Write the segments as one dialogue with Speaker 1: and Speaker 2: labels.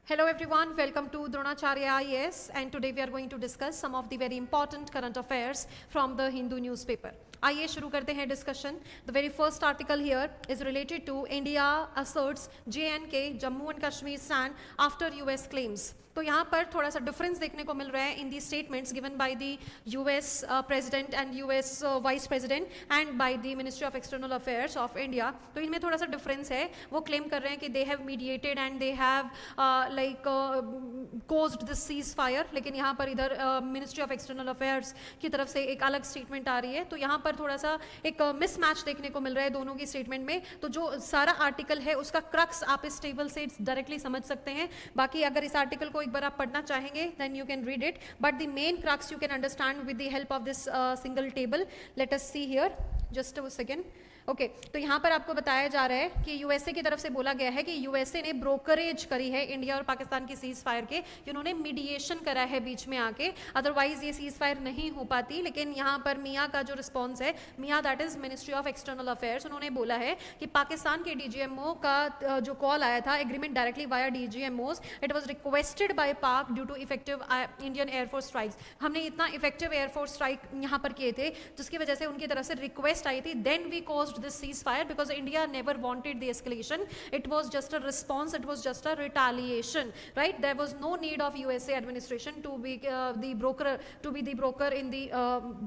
Speaker 1: Hello everyone, welcome to Dronacharya IAS, and today we are going to discuss some of the very important current affairs from the Hindu newspaper. आइए शुरू करते हैं discussion. The very first article here is related to India asserts JNK Jammu and Kashmir stand after US claims. तो यहाँ पर थोड़ा सा difference देखने को मिल रहा है in the statements given by the US president and US vice president and by the ministry of external affairs of India. तो इनमें थोड़ा सा डिफरेंस है. वो क्लेम कर रहे हैं कि they have mediated and they have caused this ceasefire, लेकिन यहाँ पर इधर मिनिस्ट्री ऑफ एक्सटर्नल अफेयर्स की तरफ से एक अलग स्टेटमेंट आ रही है. तो यहाँ पर थोड़ा सा एक मिसमैच देखने को मिल रहा है दोनों की स्टेटमेंट में. तो जो सारा आर्टिकल है उसका क्रक्स आप इस टेबल से डायरेक्टली समझ सकते हैं. बाकी अगर इस आर्टिकल को एक बार आप पढ़ना चाहेंगे then you can read it, but the main crux you can understand with the help of this single table. Let us see here just a second. Okay तो यहाँ पर आपको बताया जा रहा है कि USA की तरफ से बोला गया है कि USA ने ब्रोकरेज करी है इंडिया और पाकिस्तान की सीज फायर के. इन्होंने मीडिएशन करा है बीच में आके, अदरवाइज ये सीज फायर नहीं हो पाती. लेकिन यहाँ पर मियाँ का जो रिस्पॉन्स है, मियाँ that is ministry of external affairs, उन्होंने बोला है कि पाकिस्तान के DGMO का जो कॉल आया था agreement directly via DGMOs, it was requested by Pak due to effective Indian air force strikes. हमने इतना इफेक्टिव एयरफोर्स स्ट्राइक यहाँ पर किए थे जिसकी वजह से उनकी तरफ से रिक्वेस्ट आई थी. Then we caused this ceasefire because India never wanted the escalation. It was just a response, it was just a retaliation, right? There was no need of USA administration to be the broker in the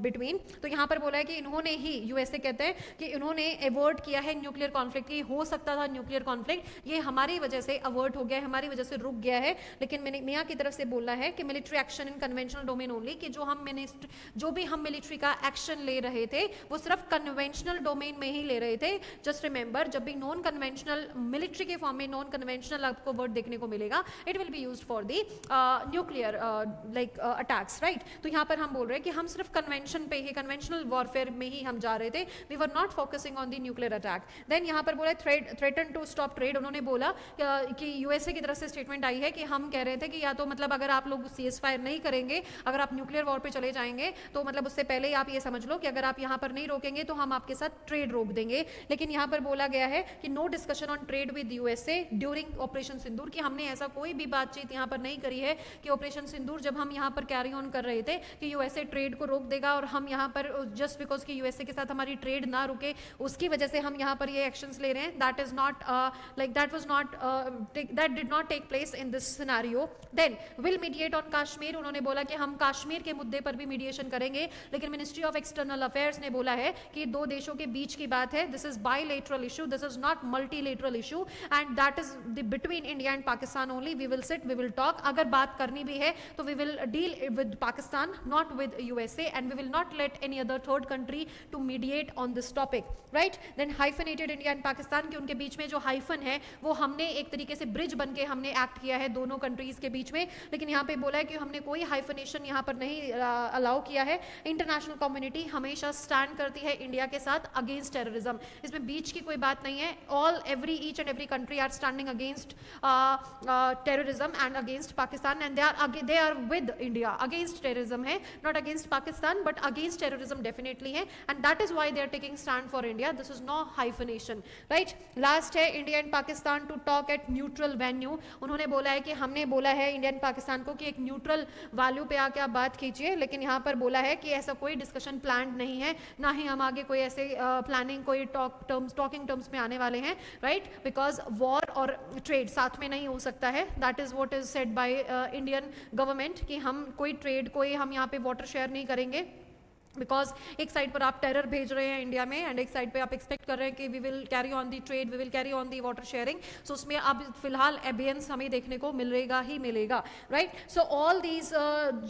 Speaker 1: between. तो यहाँ पर बोला है कि इन्होंने ही, USA कहते हैं कि इन्होंने अवॉइड किया है न्यूक्लियर कॉन्फ्लिक्ट. की हो सकता था न्यूक्लियर कॉन्फ्लिक्ट, ये हमारी वजह से अवॉइड हो गया है, हमारी वजह से रुक गया है. लेकिन मियाँ की तरफ से बोला है कि military action in conventional domain only, कि जो भी हम मिलिट्री का एक्शन ले रहे थे वो सिर्फ कन्वेंशनल डोमेन में ही ले रहे थे. जस्ट रिमेंबर, जब भी नॉन कन्वेंशनल मिलिट्री के फॉर्म में नॉन कन्वेंशनल आपको वर्ड देखने को मिलेगा, it will be used for the nuclear attacks, right. तो यहाँ पर हम बोल रहे हैं कि हम सिर्फ कन्वेंशन पे ही, कन्वेंशनल वॉरफेयर में ही हम जा रहे थे. We were not focusing on the nuclear attack. Then यहाँ पर बोला थ्रेटन टू स्टॉप ट्रेड. उन्होंने बोला कि USA की तरफ से स्टेटमेंट आई है कि हम कह रहे थे कि या तो मतलब अगर आप लोग सीज़फायर नहीं करेंगे, अगर आप न्यूक्लियर वॉर पे चले जाएंगे, तो मतलब उससे पहले ही आप ये समझ लो कि अगर आप यहाँ पर नहीं रोकेंगे तो हम आपके साथ ट्रेड रोक देंगे. लेकिन यहाँ पर बोला गया है कि no discussion on trade with USA during operation Sindoor, कि हमने ऐसा कोई भी बातचीत यहाँ पर नहीं करी है कि ऑपरेशन सिंदूर जब हम यहाँ पर कैरी ऑन कर रहे थे कि USA ट्रेड को रोक देगा और हम यहाँ पर जस्ट बिकॉज कि USA के साथ हमारी ट्रेड ना रुके उसकी वजह से हम यहाँ पर ये एक्शंस ले रहे हैं. That is not that did not take place in this scenario. Then will mediate on Kashmir. उन्होंने बोला कि हम कश्मीर के मुद्दे पर भी मीडिएशन करेंगे. लेकिन मिनिस्ट्री ऑफ एक्सटर्नल अफेयर्स ने बोला है कि दो देशों के बीच की बात है. This is bilateral issue, this is not multilateral issue, and that is the between India and Pakistan only. We will sit, we will talk. अगर बात करनी भी है तो we will deal with Pakistan, not with USA, and we will not let any other third country to mediate on this topic, right? Then hyphenated India and Pakistan, कि उनके बीच में जो हाइफन है वो हमने एक तरीके से ब्रिज बन के हमने एक्ट किया है दोनों कंट्रीज के बीच में. लेकिन यहाँ पे बोला है कि हमने कोई हाइफनेशन यहाँ पर नहीं अलाउ किया है. इंटरनेशनल कम्युनिटी हमेशा स्टैंड करती है इंडिया के साथ अगेंस्ट टेररिज्म. इसमें बीच की कोई बात नहीं है. Each and every country are standing against terrorism and against Pakistan, and they are with India. Against terrorism है, not against Pakistan, but against terrorism definitely है, and that is why they are taking stand for India. This is no hyphenation, right. Last है India and Pakistan to talk at neutral venue. उन्होंने बोला है कि हमने बोला है इंडिया एंड पाकिस्तान को कि एक न्यूट्रल वैल्यू पे आके आप बात कीजिए. लेकिन यहाँ पर बोला है कि ऐसा कोई डिस्कशन प्लान नहीं है, ना ही हम आगे कोई ऐसे प्लानिंग कोई टॉकिंग टर्म्स में आने वाले हैं, राइट. बिकॉज वॉर और ट्रेड साथ में नहीं हो सकता है. That is what is said by Indian government कि हम कोई ट्रेड, कोई हम यहाँ पे वाटर शेयर नहीं करेंगे. बिकॉज एक साइड पर आप टेरर भेज रहे हैं इंडिया में, एंड एक साइड पे आप एक्सपेक्ट कर रहे हैं कि we will carry on the trade, we will carry on the water sharing. So उसमें अब फिलहाल एबियंस हमें देखने को मिलेगा ही मिलेगा, राइट. सो ऑल दीज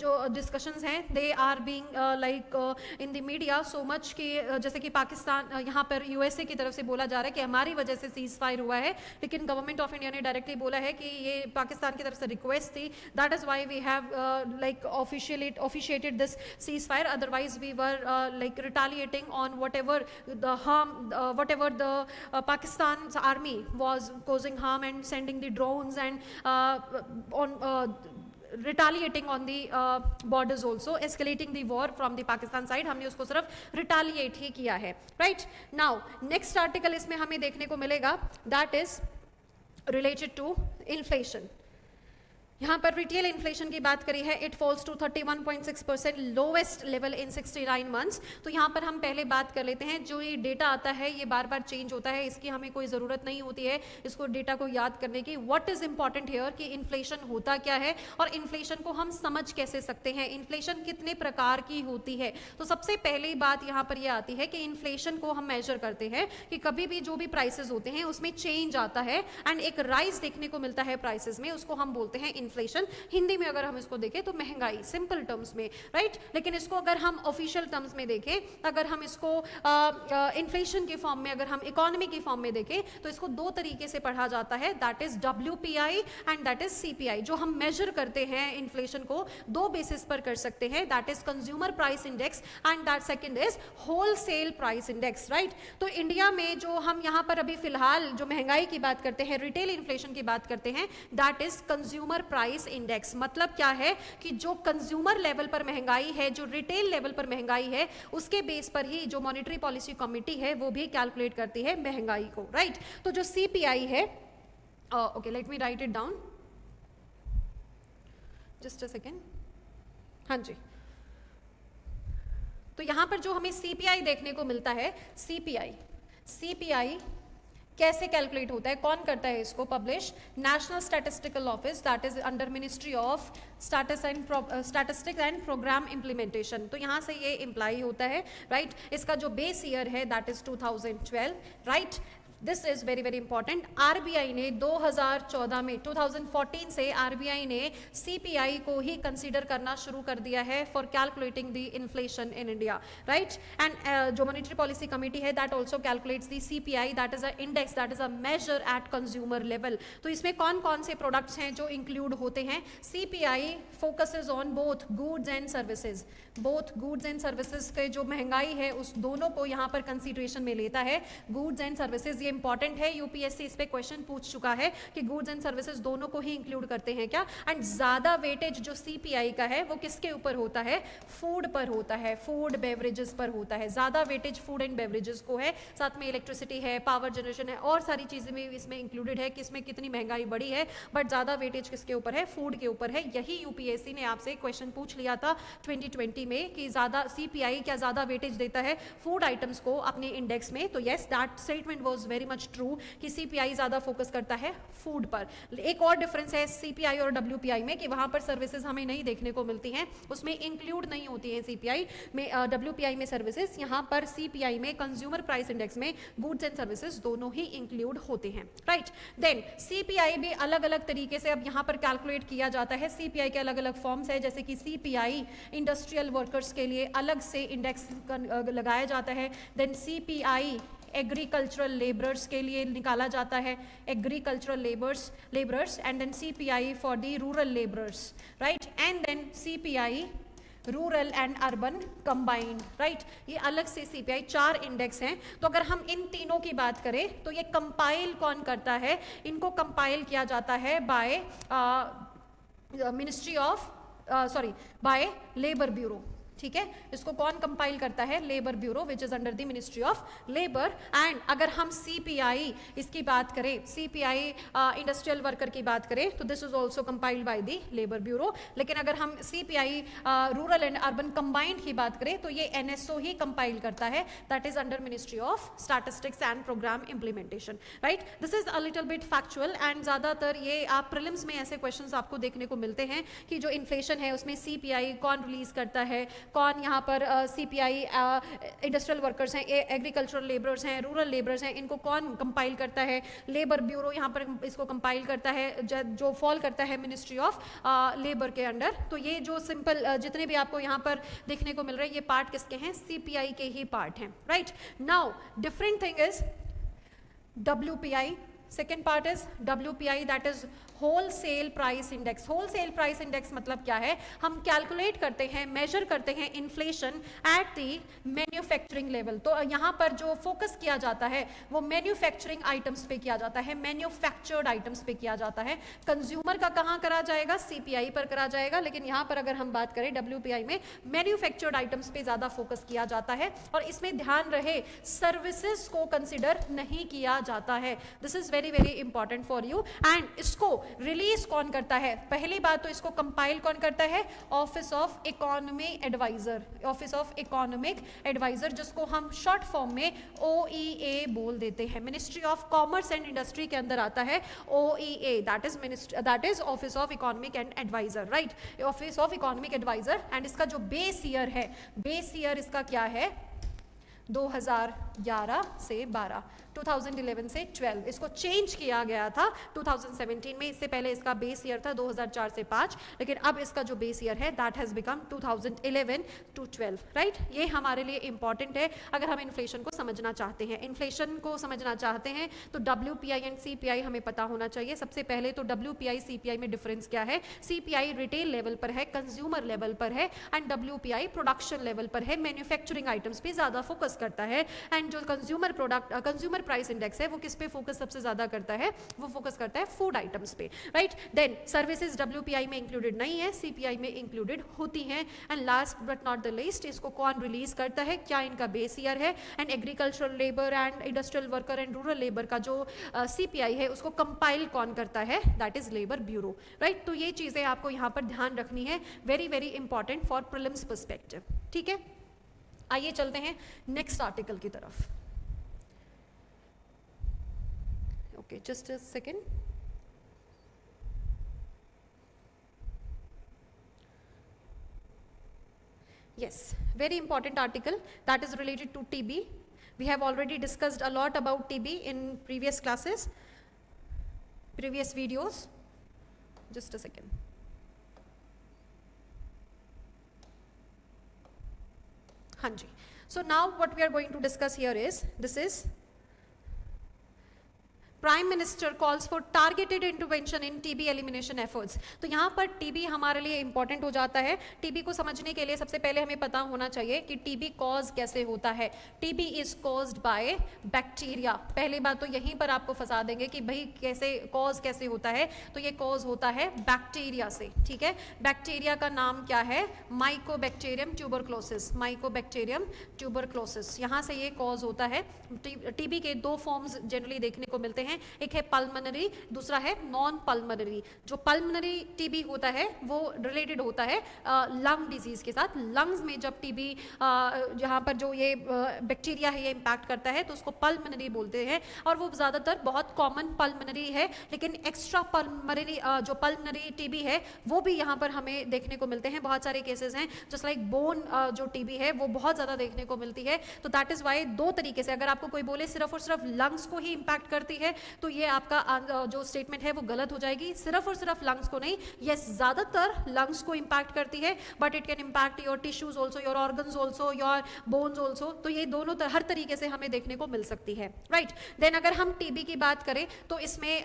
Speaker 1: जो डिस्कशंस हैं they are being like in the media so much कि जैसे कि पाकिस्तान यहाँ पर USA की तरफ से बोला जा रहा है कि हमारी वजह से सीज फायर हुआ है. लेकिन गवर्नमेंट ऑफ इंडिया ने डायरेक्टली बोला है कि ये पाकिस्तान की तरफ से रिक्वेस्ट थी. That is why we have like officiated this cease fire. Otherwise we were like retaliating on whatever the harm, whatever the Pakistan's army was causing harm and sending the drones and on retaliating on the borders also, escalating the war from the Pakistan side. हमने उसको सिर्फ retaliate ही किया है, right. Now next article इसमें हमें देखने को मिलेगा that is related to inflation. यहाँ पर रिटेल इन्फ्लेशन की बात करी है, it falls to 31.6%, lowest level in 69 months. तो यहाँ पर हम पहले बात कर लेते हैं, जो ये डेटा आता है ये बार बार चेंज होता है, इसकी हमें कोई ज़रूरत नहीं होती है इसको डेटा को याद करने की। व्हाट इज़ इंपॉर्टेंट हियर कि इन्फ्लेशन होता क्या है और इन्फ्लेशन को हम समझ कैसे सकते हैं, इन्फ्लेशन कितने प्रकार की होती है। तो सबसे पहली बात यहाँ पर ये आती है कि इन्फ्लेशन को हम मेजर करते हैं कि कभी भी जो भी प्राइसेस होते हैं उसमें चेंज आता है एंड एक राइज देखने को मिलता है प्राइसेस में, उसको हम बोलते हैं इन्फ्लेशन। हिंदी में अगर हम इसको देखें तो महंगाई, सिंपल टर्म्स में, राइट। लेकिन इसको अगर हम ऑफिशियल टर्म्स में देखें, अगर हम इसको इन्फ्लेशन के फॉर्म में, अगर हम इकोनॉमी के फॉर्म में देखें तो इसको दो तरीके से पढ़ा जाता है, that is WPI and that is CPI। जो हम मेजर करते हैं इन्फ्लेशन को दो बेसिस पर कर सकते हैं, that is consumer price index and that second is wholesale price index, right. तो इंडिया में जो हम यहाँ पर अभी फिलहाल जो महंगाई की बात करते हैं, रिटेल इन्फ्लेशन की बात करते हैं, that is consumer price index. मतलब क्या है कि जो कंज्यूमर लेवल पर महंगाई है, जो रिटेल लेवल पर महंगाई है, उसके बेस पर ही जो मॉनेटरी पॉलिसी कमिटी है वो भी कैलकुलेट करती है महंगाई को, राइट। तो जो CPI है, okay let me right it down, just a second, हाँ जी। तो यहां पर जो हमें CPI देखने को मिलता है, CPI कैसे कैलकुलेट होता है, कौन करता है इसको publish? National statistical office, that is under ministry of statistics and programme implementation. तो यहाँ से ये इम्प्लाई होता है, राइट। इसका जो बेस ईयर है that is 2012, right. This is very very important. RBI ने 2014 में, 2014 से RBI ने CPI को ही कंसीडर करना शुरू कर दिया है for calculating the inflation in India, right. And जो मॉनेटरी पॉलिसी कमिटी है that also calculates the CPI, that is a index, that is a measure at consumer level. तो इसमें कौन कौन से प्रोडक्ट्स हैं जो इंक्लूड होते हैं? CPI focuses on both goods and services, both goods and services के जो महंगाई है उस दोनों को यहाँ पर कंसिडरेशन में लेता है, गुड्स एंड सर्विसेज। ये इंपॉर्टेंट है, UPSC इस पे क्वेश्चन पूछ चुका है कि गुड्स एंड सर्विसेज दोनों को ही इंक्लूड करते हैं क्या। एंड ज्यादा वेटेज जो CPI का है वो किसके ऊपर होता है? फूड पर होता है, फूड बेवरेजेस पर होता है, ज्यादा वेटेज फूड एंड बेवरेजेस को है। साथ में इलेक्ट्रिसिटी है, पावर जनरेशन है और सारी चीजें भी इसमें इंक्लूडेड है, किसमें कितनी महंगाई बढ़ी है, बट ज्यादा वेटेज किसके ऊपर है? फूड के ऊपर है। यही UPSC ने आपसे क्वेश्चन पूछ लिया था 2020 में कि ज्यादा CPI क्या ज्यादा वेटेज देता है फूड आइटम्स को अपने इंडेक्स में। तो yes, that statement was very much true कि CPI ज्यादा फोकस करता है फूड पर। एक और डिफरेंस है CPI और WPI में कि वहां पर सर्विसेज हमें नहीं देखने को मिलती हैं, उसमें इंक्लूड नहीं होती है CPI में, WPI में सर्विसेज, यहाँ पर CPI में कंज्यूमर प्राइस इंडेक्स में गुड्स एंड सर्विसेज दोनों ही इंक्लूड होते हैं, राइट। देन CPI भी अलग अलग तरीके से अब यहाँ पर कैलकुलेट किया जाता है। CPI के अलग अलग फॉर्म्स है, जैसे कि CPI इंडस्ट्रियल वर्कर्स के लिए अलग से इंडेक्स लगाया जाता है। देन CPI एग्रीकल्चरल लेबरर्स के लिए निकाला जाता है, agricultural labourers and then CPI for the rural labourers, right. And then CPI rural and urban combined, right. ये अलग से CPI 4 इंडेक्स हैं। तो अगर हम इन तीनों की बात करें तो ये कंपाइल कौन करता है? इनको कंपाइल किया जाता है by ministry of by labour bureau, ठीक है। इसको कौन कंपाइल करता है? Labour bureau, which is under the ministry of labour. And अगर हम CPI इसकी बात करें, CPI इंडस्ट्रियल वर्कर की बात करें तो this is also compiled by the labour bureau. लेकिन अगर हम CPI rural and urban combined की बात करें तो ये NSO ही कंपाइल करता है, that is under ministry of statistics and programme implementation, right. This is a little bit factual and ज्यादातर ये आप प्रीलिम्स में ऐसे क्वेश्चंस आपको देखने को मिलते हैं कि जो इन्फ्लेशन है उसमें CPI कौन रिलीज करता है, कौन यहाँ पर CPI इंडस्ट्रियल वर्कर्स हैं, एग्रीकल्चरल लेबरर्स हैं, रूरल लेबरर्स हैं, इनको कौन कंपाइल करता है? लेबर ब्यूरो यहाँ पर इसको कंपाइल करता है, जो फॉल करता है मिनिस्ट्री ऑफ लेबर के अंडर। तो ये जो सिंपल जितने भी आपको यहाँ पर देखने को मिल रहे हैं ये पार्ट किसके हैं? CPI के ही पार्ट हैं, right. Now different thing is WPI, second part is WPI, that is wholesale price index. Wholesale price index मतलब क्या है? हम कैलकुलेट करते हैं, मेजर करते हैं inflation at the manufacturing level. तो यहाँ पर जो फोकस किया जाता है वो मैन्युफैक्चरिंग आइटम्स पे किया जाता है, मैन्युफैक्चर्ड आइटम्स पे किया जाता है। कंज्यूमर का कहाँ करा जाएगा? CPI पर करा जाएगा। लेकिन यहाँ पर अगर हम बात करें WPI में मैन्युफैक्चर्ड आइटम्स पे ज्यादा फोकस किया जाता है और इसमें ध्यान रहे सर्विसेज को कंसिडर नहीं किया जाता है। This is very very important for you. And इसको रिलीज कौन करता है? पहली बात तो इसको कंपाइल कौन करता है? Office of economy adviser, office of economic adviser, जिसको हम शॉर्ट फॉर्म में OEA बोल देते हैं। Ministry of commerce and industry के अंदर आता है OEA, that is office of economic and adviser, right, office of economic adviser. And इसका जो बेस ईयर है, बेस ईयर इसका क्या है? 2011 से 12, 2011 से 12, इसको चेंज किया गया था 2017 में। इससे पहले इसका बेस ईयर था 2004 से 5, लेकिन अब इसका जो बेस ईयर है that has become 2011 to 12, right. ये हमारे लिए इंपॉर्टेंट है अगर हम इन्फ्लेशन को समझना चाहते हैं। इन्फ्लेशन को समझना चाहते हैं तो WPI एंड CPI हमें पता होना चाहिए। सबसे पहले तो WPI CPI में डिफरेंस क्या है? CPI रिटेल लेवल पर है, कंज्यूमर लेवल पर है, एंड WPI प्रोडक्शन लेवल पर है, मैन्युफैक्चरिंग आइटम्स पे ज्यादा फोकस करता है। एंड जो कंज्यूमर प्राइस इंडेक्स है वो किस पे फोकस सबसे ज्यादा करता है? वो फोकस करता है फूड आइटम्स पे, राइट। देन सर्विसेज WPI में इंक्लूडेड नहीं है, CPI में इंक्लूडेड होती हैं। And last but not the least, इसको कौन रिलीज करता है? क्या इनका बेस ईयर है? And agricultural labour and industrial worker and rural labour का जो CPI है उसको कंपाइल कौन करता है? That is labour bureau, right. तो ये चीजें आपको यहाँ पर ध्यान रखनी है, very very important for prelims perspective, ठीक है। आइए चलते हैं नेक्स्ट आर्टिकल की तरफ। Okay, just a second. Yes, very important article that is related to TB. We have already discussed a lot about TB in previous classes, previous videos. Just a second. हाँ जी, so now what we are going to discuss here is, this is prime minister calls for targeted intervention in TB elimination efforts. तो यहाँ पर TB हमारे लिए important हो जाता है। TB को समझने के लिए सबसे पहले हमें पता होना चाहिए कि टीबी कॉज कैसे होता है। TB is caused by bacteria. पहली बात तो यहीं पर आपको फंसा देंगे कि भाई कैसे कॉज कैसे होता है, तो ये कॉज होता है बैक्टीरिया से, ठीक है। बैक्टीरिया का नाम क्या है? माइकोबैक्टीरियम ट्यूबरक्लोसिस, माइकोबैक्टीरियम ट्यूबरक्लोसिस, यहाँ से ये कॉज होता है। टीबी के दो फॉर्म्स जनरली देखने को मिलते हैं, एक है पल्मोनरी, दूसरा है नॉन पल्मोनरी। जो पल्मोनरी टीबी होता है वो रिलेटेड होता है लंग डिजीज के साथ। लंग्स में जब टीबी यहाँ पर जो ये बैक्टीरिया है ये इम्पैक्ट करता है तो उसको पल्मोनरी बोलते हैं, और वो ज़्यादातर बहुत कॉमन पल्मोनरी है। लेकिन एक्स्ट्रा पल्मोनरी जो पल्मोनरी टीबी है वो भी यहाँ पर हमें देखने को मिलते हैं। बहुत सारे केसेस हैं जस्ट लाइक बोन जो टीबी है वो बहुत ज़्यादा देखने को मिलती है। तो दैट इज़ वाई दो तरीके से, अगर आपको कोई बोले सिर्फ और सिर्फ लंग्स को ही इम्पैक्ट करती है तो ये आपका जो स्टेटमेंट है वो गलत हो जाएगी। सिर्फ और सिर्फ लंग्स को नहीं, यस ज़्यादातर लंग्स को इम्पैक्ट करती है, but it can impact your tissues also, your organs also, your bones also. तो ये दोनों हर तरीके से हमें देखने को मिल सकती है, राइट। देन अगर हम टीबी की बात करें तो इसमें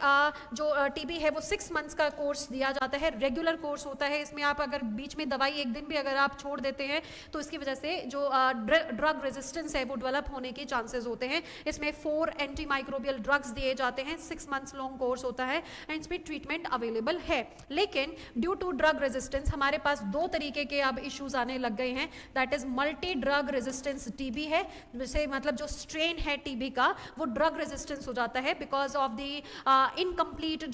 Speaker 1: जो टीबी है वो 6 मंथ्स का कोर्स दिया जाता है, रेगुलर कोर्स होता है। इसमें आप अगर बीच में दवाई एक दिन भी अगर आप छोड़ देते हैं तो इसकी वजह से जो ड्रग रेजिस्टेंस है वो डेवलप होने के चांसेस होते हैं। इसमें 4 एंटी माइक्रोबियल ड्रग्स दिए जाते हैं, 6 मंथ्स लॉन्ग कोर्स होता है एंड इसमें ट्रीटमेंट अवेलेबल है। लेकिन ड्यू टू ड्रग रेजिस्टेंस हमारे पास दो तरीके के अब इश्यूज आने लग गए हैं, that is multi drug resistance TB है, जैसे मतलब जो स्ट्रेन है टीबी का वो ड्रग रेजिस्टेंस हो जाता है बिकॉज ऑफ द इनकम्प्लीट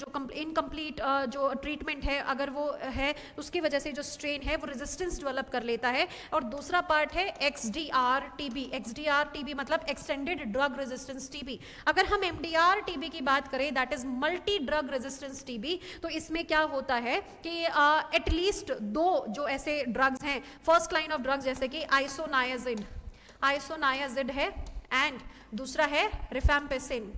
Speaker 1: जो ट्रीटमेंट है अगर वो है उसकी वजह से जो स्ट्रेन है वो रेजिस्टेंस डेवलप कर लेता है। और दूसरा पार्ट है XDR टीबी। XDR टीबी मतलब एक्सटेंडेड ड्रग रेजिस्टेंस टीबी। अगर हम MDR टीबी की बात करें that is multi drug resistance TB, तो इसमें क्या होता है कि एटलीस्ट 2 जो ऐसे ड्रग्स हैं, फर्स्ट लाइन ऑफ ड्रग्स जैसे कि आइसोनायाजिड है एंड दूसरा है रिफैम्पिसिन,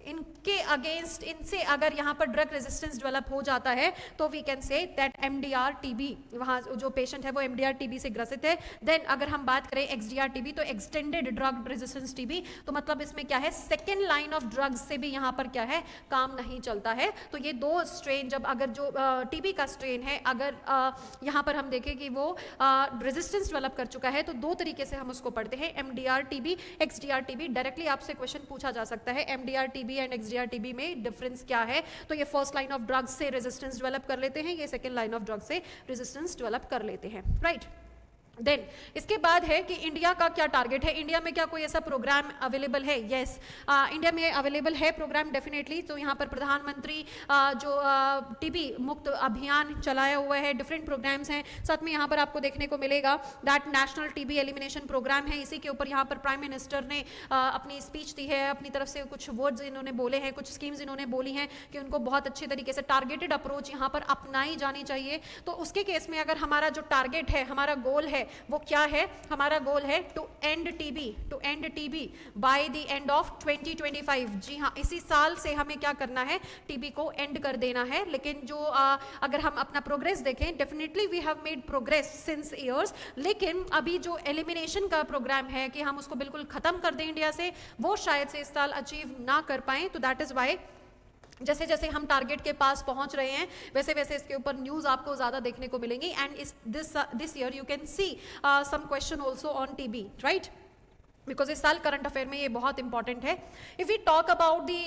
Speaker 1: इनके अगेंस्ट इनसे अगर यहाँ पर ड्रग रेजिस्टेंस डेवलप हो जाता है तो we can say that MDR TB, वहाँ जो पेशेंट है वो MDR टीबी से ग्रसित है। देन अगर हम बात करें XDR टीबी तो एक्सटेंडेड ड्रग रेजिस्टेंस टीबी, तो मतलब इसमें क्या है सेकेंड लाइन ऑफ ड्रग्स से भी यहाँ पर क्या है काम नहीं चलता है। तो ये दो स्ट्रेन जब अगर जो टीबी का स्ट्रेन है अगर यहाँ पर हम देखें कि वो रेजिस्टेंस डेवलप कर चुका है तो दो तरीके से हम उसको पढ़ते हैं, MDR TB, XDR TB. Directly आपसे क्वेश्चन पूछा जा सकता है MDR TB and XDR TB में डिफरेंस क्या है, तो ये फर्स्ट लाइन ऑफ ड्रग्स से रेजिस्टेंस डेवलप कर लेते हैं, ये सेकंड लाइन ऑफ ड्रग्स से रेजिस्टेंस डेवलप कर लेते हैं, राइट। देन इसके बाद है कि इंडिया का क्या टारगेट है, इंडिया में क्या कोई ऐसा प्रोग्राम अवेलेबल है? यस, इंडिया में अवेलेबल है प्रोग्राम डेफिनेटली। तो यहाँ पर प्रधानमंत्री जो टीबी मुक्त अभियान चलाया हुआ है, डिफरेंट प्रोग्राम्स हैं। साथ में यहाँ पर आपको देखने को मिलेगा that national TB elimination programme है। इसी के ऊपर यहाँ पर प्राइम मिनिस्टर ने अपनी स्पीच दी है, अपनी तरफ से कुछ वर्ड्स इन्होंने बोले हैं, कुछ स्कीम्स इन्होंने बोली हैं कि उनको बहुत अच्छे तरीके से टारगेटेड अप्रोच यहाँ पर अपनाई जानी चाहिए। तो उसके केस में अगर हमारा जो टारगेट है, हमारा गोल है, वो क्या है? हमारा गोल है to end TB by the end of 2025। जी हाँ, इसी साल से हमें क्या करना है? टीबी को एंड कर देना है। लेकिन जो अगर हम अपना प्रोग्रेस देखें, definitely we have made progress since years, लेकिन अभी जो एलिमिनेशन का प्रोग्राम है कि हम उसको बिल्कुल खत्म कर दें इंडिया से, वो शायद से इस साल अचीव ना कर पाएं। तो दैट इज वाई जैसे जैसे हम टारगेट के पास पहुंच रहे हैं, वैसे वैसे इसके ऊपर न्यूज़ आपको ज़्यादा देखने को मिलेंगी। And this year you can see some question also on TB, right? Because इस साल करंट अफेयर में ये बहुत इंपॉर्टेंट है। If we talk about the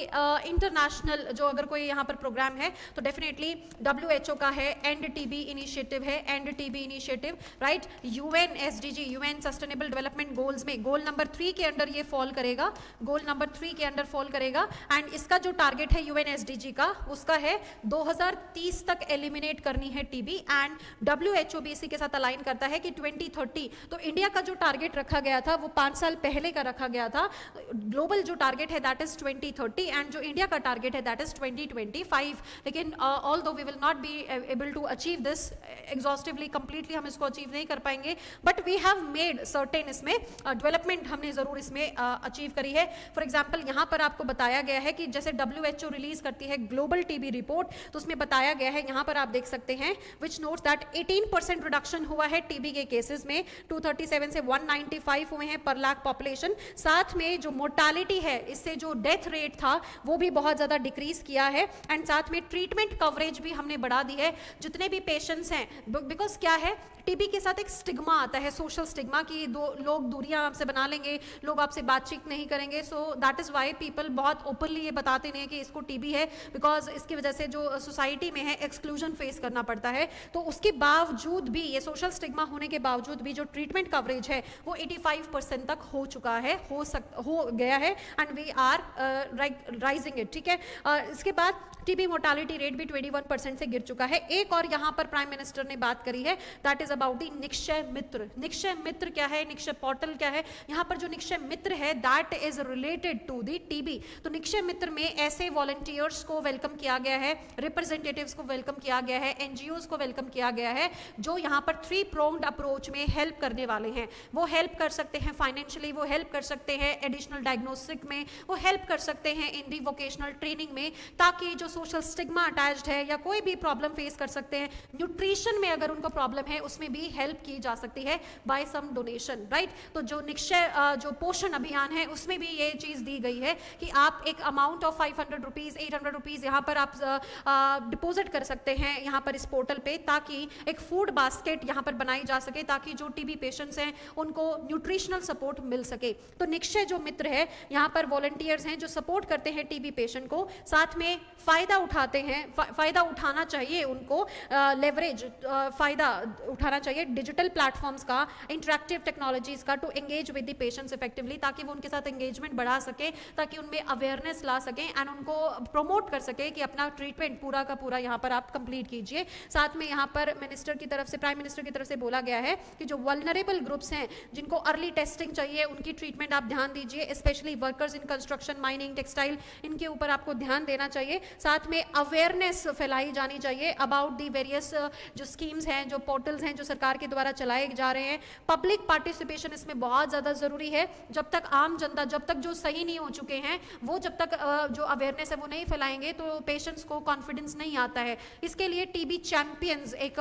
Speaker 1: international जो अगर कोई यहाँ पर प्रोग्राम है, तो डेफिनेटली WHO का है, एंड टीबी इनिशिएटिव है, end TB initiative, right? UN SDG, UN sustainable development goals में गोल नंबर 3 के अंडर ये फॉल करेगा, गोल नंबर 3 के अंडर फॉल करेगा। एंड इसका जो टारगेट है UN SDG का, उसका है 2030 तक एलिमिनेट करनी है टीबी। एंड WHO भी इसी के साथ अलाइन करता है कि 2030। तो इंडिया का जो टारगेट रखा गया था वो 5 साल पहले का रखा गया था। ग्लोबल जो टारगेट है दैट इज 2030 एंड जो इंडिया का टारगेट है दैट इज 2025। लेकिन although we will not be able to achieve this exhaustively, completely हम इसको अचीव नहीं कर पाएंगे, but we have made certain इसमें डेवलपमेंट हमने जरूर इसमें अचीव करी है। फॉर एग्जाम्पल यहाँ पर आपको बताया गया है कि जैसे WHO रिलीज करती है ग्लोबल टीबी रिपोर्ट, तो उसमें बताया गया है, यहाँ पर आप देख सकते हैं, विच नोट्स दैट 18% रिडक्शन हुआ है टीबी के केसेस में, 237 से 195 हुए हैं पर लाख पॉपुलेशन। साथ में जो मोर्टालिटी है, इससे जो डेथ रेट था वो भी बहुत ज़्यादा डिक्रीज किया है। एंड साथ में ट्रीटमेंट कवरेज भी हमने बढ़ा दी है। जितने भी पेशेंट्स हैं, बिकॉज क्या है, टीबी के साथ एक स्टिग्मा आता है, सोशल स्टिग्मा, कि लोग दूरियां आपसे बना लेंगे, लोग आपसे बातचीत नहीं करेंगे। So that is why people बहुत ओपनली ये बताते नहीं है कि इसको टीबी है, बिकॉज इसकी वजह से जो सोसाइटी में है एक्सक्लूजन फेस करना पड़ता है। तो उसके बावजूद भी, ये सोशल स्टिग्मा होने के बावजूद भी, जो ट्रीटमेंट कवरेज है वो 85% तक हो चुका है, हो गया है। And we are rising it, ठीक है। इसके बाद टीबी मोर्टालिटी रेट भी 21% से गिर चुका है। एक और यहाँ पर प्राइम मिनिस्टर ने बात करी है, that is about the Nikshay Mitra. Nikshay Mitra क्या है, निक्षय पोर्टल क्या है? यहाँ पर जो निक्षय मित्र है that is related to the TB. तो निक्षय मित्र में ऐसे वॉलंटियर्स को वेलकम किया गया है, रिप्रेजेंटेटिव्स को वेलकम किया गया है, NGOs को वेलकम किया गया है, जो यहाँ पर 3 pronged अप्रोच में हेल्प करने वाले हैं। वो हेल्प कर सकते हैं फाइनेंशियली, वो हेल्प कर सकते हैं एडिशनल डायग्नोस्टिक में, वो हेल्प कर सकते हैं इन दी वोकेशनल ट्रेनिंग में, ताकि जो सोशल स्टिग्मा अटैच्ड है या कोई भी प्रॉब्लम फेस कर सकते हैं, न्यूट्रिशन में अगर उनको प्रॉब्लम है उसमें भी हेल्प की जा सकती है बाय सम डोनेशन, राइट। तो जो निक्षय जो पोषण अभियान है उसमें भी ये चीज़ दी गई है कि आप एक अमाउंट ऑफ 500 रुपीज़ 800 रुपीज़ यहाँ पर आप डिपॉजिट कर सकते हैं यहाँ पर इस पोर्टल पे, ताकि एक फूड बास्केट यहाँ पर बनाई जा सके, ताकि जो टीबी पेशेंट्स हैं उनको न्यूट्रिशनल सपोर्ट मिल सके। तो निक्षय जो मित्र है, यहाँ पर वॉलंटियर्स हैं जो सपोर्ट करते हैं टीबी पेशेंट को, साथ में फ़ायदा उठाते हैं, फ़ायदा उठाना चाहिए उनको, लेवरेज फ़ायदा उठाना चाहिए डिजिटल प्लेटफॉर्म्स का, इंटरेक्टिव टेक्नोलॉजीज़ का, to engage with the patients effectively, ताकि वो उनके साथ एंगेजमेंट बढ़ा सके, ताकि उनमें अवेयरनेस ला सकें एंड उनको प्रमोट कर सके कि अपना ट्रीटमेंट पूरा का पूरा यहाँ पर आप कंप्लीट कीजिए। साथ में यहाँ पर मिनिस्टर की तरफ से, प्राइम मिनिस्टर की तरफ से बोला गया है कि जो वल्नरेबल ग्रुप्स हैं जिनको अर्ली टेस्टिंग चाहिए, उनकी ट्रीटमेंट आप ध्यान दीजिए, specially workers in construction, mining, textile, इनके ऊपर आपको ध्यान देना चाहिए। साथ में अवेयरनेस फैलाई जानी चाहिए अबाउट दी वेरियस जो स्कीम्स हैं, जो पोर्टल्स हैं जो सरकार के द्वारा चलाए जा रहे हैं। पब्लिक पार्टिसिपेशन इसमें बहुत ज़्यादा ज़रूरी है। जब तक आम जनता, जब तक जो सही नहीं हो चुके हैं वो, जब तक जो अवेयरनेस है वो नहीं फैलाएंगे, तो पेशेंट्स को कॉन्फिडेंस नहीं आता है। इसके लिए टीबी चैंपियंस एक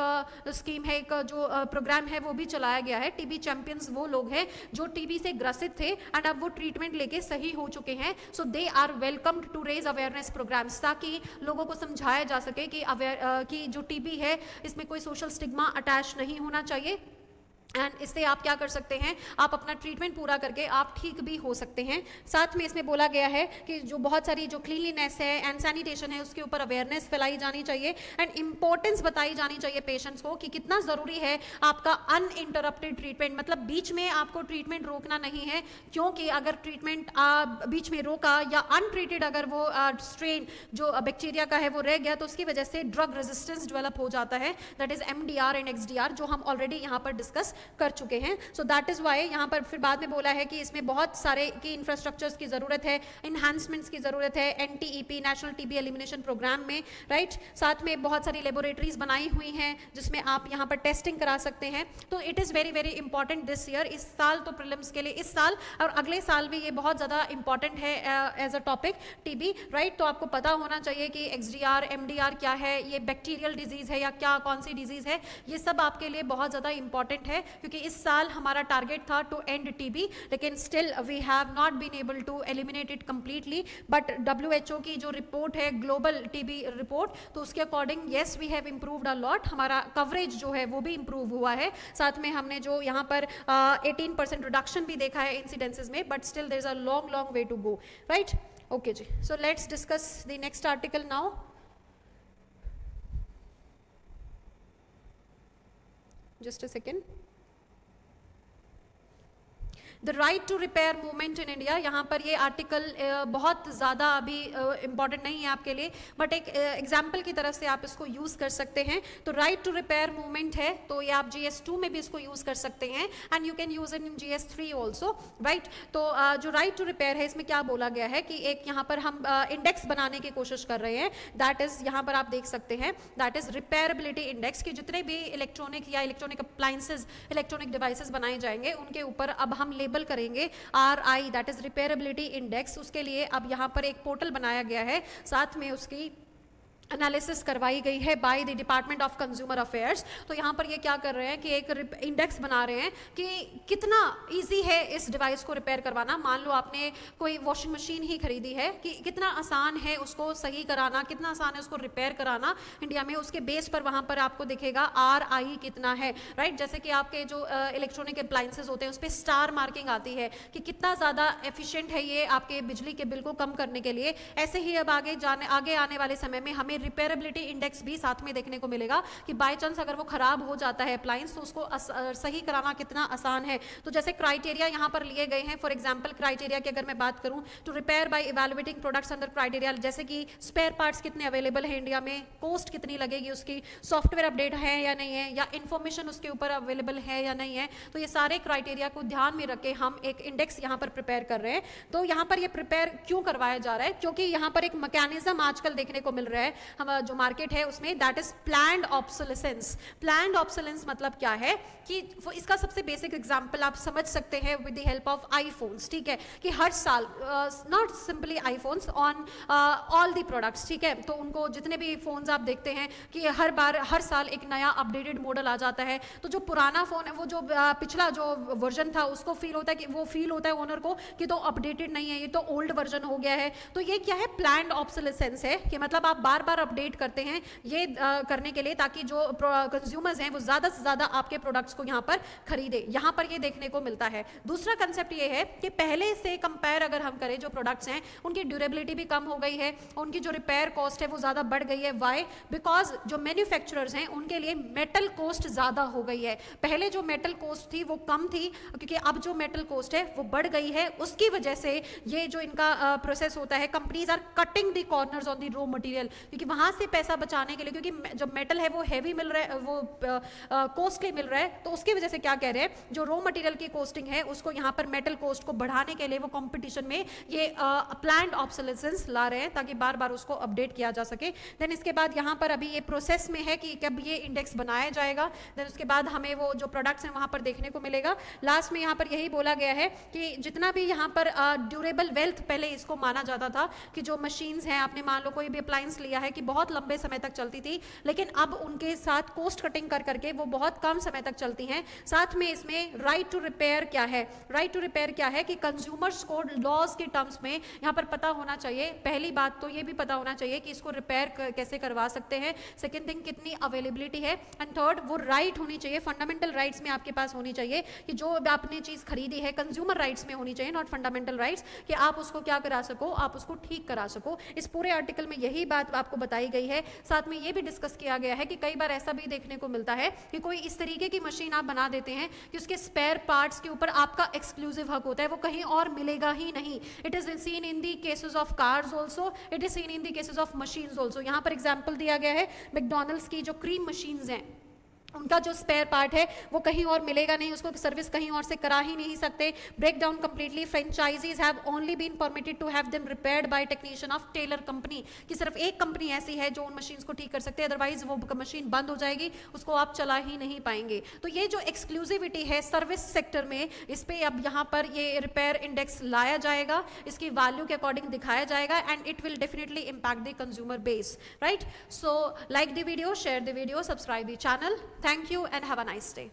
Speaker 1: स्कीम है, एक जो प्रोग्राम है वो भी चलाया गया है। टीबी चैंपियंस वो लोग हैं जो टीबी से ग्रसित थे एंड अब वो ट्रीटमेंट लेके सही हो चुके हैं। So they are welcomed to raise awareness programmes, ताकि लोगों को समझाया जा सके कि कि जो टीबी है इसमें कोई सोशल स्टिग्मा अटैच नहीं होना चाहिए। एंड इससे आप क्या कर सकते हैं, आप अपना ट्रीटमेंट पूरा करके आप ठीक भी हो सकते हैं। साथ में इसमें बोला गया है कि जो बहुत सारी जो क्लीनलीनेस है एंड सैनिटेशन है उसके ऊपर अवेयरनेस फैलाई जानी चाहिए एंड इंपॉर्टेंस बताई जानी चाहिए पेशेंट्स को कि कितना ज़रूरी है आपका अनइंटरप्टेड ट्रीटमेंट, मतलब बीच में आपको ट्रीटमेंट रोकना नहीं है, क्योंकि अगर ट्रीटमेंट बीच में रोका या अनट्रीटेड अगर वो स्ट्रेन जो बैक्टीरिया का है वो रह गया तो उसकी वजह से ड्रग रेजिस्टेंस डेवलप हो जाता है, that is MDR and XDR, जो हम ऑलरेडी यहाँ पर डिस्कस कर चुके हैं। सो दैट इज वाई यहाँ पर फिर बाद में बोला है कि इसमें बहुत सारे की इंफ्रास्ट्रक्चर्स की ज़रूरत है, इन्हांसमेंट्स की ज़रूरत है NTEP national TB elimination program में, राइट। साथ में बहुत सारी लेबोरेटरीज बनाई हुई हैं जिसमें आप यहाँ पर टेस्टिंग करा सकते हैं। तो it is very very important this year, इस साल तो प्रीलिम्स के लिए, इस साल और अगले साल भी ये बहुत ज़्यादा इंपॉर्टेंट है as a topic TB, right. तो आपको पता होना चाहिए कि XDR MDR क्या है, ये बैक्टीरियल डिजीज़ है या क्या कौन सी डिजीज़ है, ये सब आपके लिए बहुत ज़्यादा इंपॉर्टेंट है, क्योंकि इस साल हमारा टारगेट था टू एंड TB, लेकिन still we have not been able to eliminate it completely. But WHO की जो रिपोर्ट है ग्लोबल TB रिपोर्ट, तो उसके according yes we have improved a lot, हमारा कवरेज जो है वो भी इम्प्रूव हुआ है। साथ में हमने जो यहाँ पर 18% रिडक्शन भी देखा है इंसिडेंसेस में, but still there is a long long way to go, right. Okay जी, so let's discuss the next article now. Just a second. The right to repair movement in India, यहाँ पर ये article बहुत ज़्यादा अभी important नहीं है आपके लिए, बट एक एग्जाम्पल की तरफ से आप इसको यूज़ कर सकते हैं। तो राइट टू रिपेयर मूवमेंट है, तो ये आप GS2 में भी इसको यूज़ कर सकते हैं and you can use it in GS3 also, right. तो जो राइट टू रिपेयर है इसमें क्या बोला गया है कि एक यहाँ पर हम इंडेक्स बनाने की कोशिश कर रहे हैं, दैट इज़ यहाँ पर आप देख सकते हैं, दैट इज़ रिपेयरेबिलिटी इंडेक्स, कि जितने भी इलेक्ट्रॉनिक या इलेक्ट्रॉनिक अप्लाइंसेज इलेक्ट्रॉनिक डिवाइसेज बनाए जाएंगे उनके ऊपर अब हम लेबल करेंगे RI, दैट इज रिपेयरेबिलिटी इंडेक्स। उसके लिए अब यहाँ पर एक पोर्टल बनाया गया है, साथ में उसकी एनालिसिस करवाई गई है by the department of consumer affairs. तो यहाँ पर ये क्या कर रहे हैं कि एक इंडेक्स बना रहे हैं कि कितना इजी है इस डिवाइस को रिपेयर करवाना। मान लो आपने कोई वॉशिंग मशीन ही खरीदी है, कि कितना आसान है उसको सही कराना, कितना आसान है उसको रिपेयर कराना इंडिया में, उसके बेस पर वहाँ पर आपको दिखेगा RI कितना है, राइट। जैसे कि आपके जो इलेक्ट्रॉनिक अप्लाइंसेज होते हैं उस पर स्टार मार्किंग आती है कि कितना ज़्यादा एफिशिएंट है ये आपके बिजली के बिल को कम करने के लिए। ऐसे ही अब आगे आने वाले समय में हमें रिपेयरेबिलिटी इंडेक्स भी साथ में देखने को मिलेगा कि बाय चांस अगर वो खराब हो जाता है अप्लायंस तो उसको सही कराना कितना आसान है। तो जैसे क्राइटेरिया यहाँ पर लिए गए हैं, फॉर एग्जांपल क्राइटेरिया की अगर मैं बात करूँ तो repair by evaluating products under criteria, जैसे कि स्पेयर पार्ट्स कितने अवेलेबल है इंडिया में, कॉस्ट कितनी लगेगी उसकी, सॉफ्टवेयर अपडेट है या नहीं है, या इन्फॉर्मेशन उसके ऊपर अवेलेबल है या नहीं है। तो ये सारे क्राइटेरिया को ध्यान में रख के हम एक इंडेक्स यहाँ पर प्रिपेयर कर रहे हैं। तो यहाँ पर ये प्रिपेयर क्यों करवाया जा रहा है, क्योंकि यहाँ पर एक मैकेनिज्म आजकल देखने को मिल रहा है हम जो मार्केट है उसमें, that is planned obsolescence. Planned obsolescence मतलब क्या है कि इसका सबसे बेसिक एग्जांपल आप समझ सकते हैं with the help of iPhones, ठीक है, कि हर साल not simply iPhones on all the products, ठीक है। तो उनको जितने भी फोन्स आप देखते हैं कि हर साल एक नया अपडेटेड मॉडल आ जाता है। तो जो पुराना फोन है वो जो पिछला जो वर्जन था उसको फील होता है कि वो फील होता है ओनर को कि तो अपडेटेड नहीं है, ये तो ओल्ड वर्जन हो गया है। तो ये क्या है, प्लान्ड ऑब्सोलेसेंस है, कि मतलब आप बार बार अपडेट करते हैं ये करने के लिए ताकि जो कंज्यूमर्स हैं वो ज़्यादा से ज़्यादा आपके प्रोडक्ट्स को यहाँ पर खरीदे। यहाँ पर ये देखने को मिलता है। दूसरा कंसेप्ट ये है कि पहले से कंपेयर अगर हम करें जो प्रोडक्ट्स हैं उनकी ड्यूरेबिलिटी भी कम हो गई है, उनकी जो रिपेयर कॉस्ट है वो ज़्यादा बढ़ गई है। वाई? बिकॉज जो मैन्युफैक्चरर्स हैं उनके लिए मेटल कॉस्ट ज़्यादा हो गई है। पहले जो मेटल कॉस्ट थी वो कम थी, क्योंकि अब जो मेटल कॉस्ट है वो बढ़ गई है। उसकी वजह से ये जो इनका प्रोसेस होता है, companies are cutting the corners on the raw material, क्योंकि वहाँ से पैसा बचाने के लिए, क्योंकि जब मेटल है वो हैवी मिल रहा है, वो कॉस्टली मिल रहा है, तो उसकी वजह से क्या कह रहे हैं, जो रॉ मटेरियल की कॉस्टिंग है उसको यहाँ पर मेटल कॉस्ट को बढ़ाने के लिए वो कंपटीशन में ये प्लान्ड ऑब्सोलेसेंस ला रहे हैं ताकि बार बार उसको अपडेट किया जा सके। देन इसके बाद यहाँ पर अभी ये प्रोसेस में है कि कब ये इंडेक्स बनाया जाएगा। देन उसके बाद हमें वो जो प्रोडक्ट्स हैं वहाँ पर देखने को मिलेगा। लास्ट में यहाँ पर यही बोला गया है कि जितना भी यहाँ पर ड्यूरेबल वेल्थ, पहले इसको माना जाता था कि जो मशीन्स हैं, आपने मान लो कोई भी अप्लायंस लिया है, कि बहुत लंबे समय तक चलती थी, लेकिन अब उनके साथ कॉस्ट कटिंग कर करके वो बहुत कम समय तक चलती हैं। साथ में इसमें राइट टू रिपेयर क्या है, राइट टू रिपेयर क्या है कि कंज्यूमर्स को लॉज के टर्म्स में यहाँ पर पता होना चाहिए। पहली बात तो ये भी पता होना चाहिए कि इसको रिपेयर कैसे करवा सकते हैं, सेकेंड थिंग कितनी अवेलेबिलिटी है, एंड थर्ड वो राइट होनी चाहिए, फंडामेंटल राइट्स में आपके पास होनी चाहिए कि जो आपने चीज़ खरीदी है कंज्यूमर राइट्स में होनी चाहिए, नॉट फंडामेंटल राइट्स, कि आप उसको क्या करा सको, आप उसको ठीक करा सको। इस पूरे आर्टिकल में यही बात आपको बताई गई है। साथ में ये भी डिस्कस किया गया है कि कई बार ऐसा भी देखने को मिलता है कि कोई इस तरीके की मशीन आप बना देते हैं कि उसके स्पेयर पार्ट्स के ऊपर आपका एक्सक्लूसिव हक होता है, वो कहीं और मिलेगा ही नहीं। It is seen in the cases of cars also, it is seen in the cases of machines also. यहाँ पर एग्जाम्पल दिया गया है मैकडॉनल्ड्स की जो क्रीम मशीन्स हैं, उनका जो स्पेयर पार्ट है वो कहीं और मिलेगा नहीं, उसको सर्विस कहीं और से करा ही नहीं सकते। Break down completely, franchisees have only been permitted to have them repaired by technician of Taylor company, कि सिर्फ एक कंपनी ऐसी है जो उन मशीन्स को ठीक कर सकते हैं, अदरवाइज वो मशीन बंद हो जाएगी, उसको आप चला ही नहीं पाएंगे। तो ये जो एक्सक्लूसिविटी है सर्विस सेक्टर में, इस पे अब यहाँ पर ये रिपेयर इंडेक्स लाया जाएगा, इसकी वैल्यू के अकॉर्डिंग दिखाया जाएगा, and it will definitely impact the consumer base, right. So like the video, share the video, subscribe the channel. Thank you and have a nice day.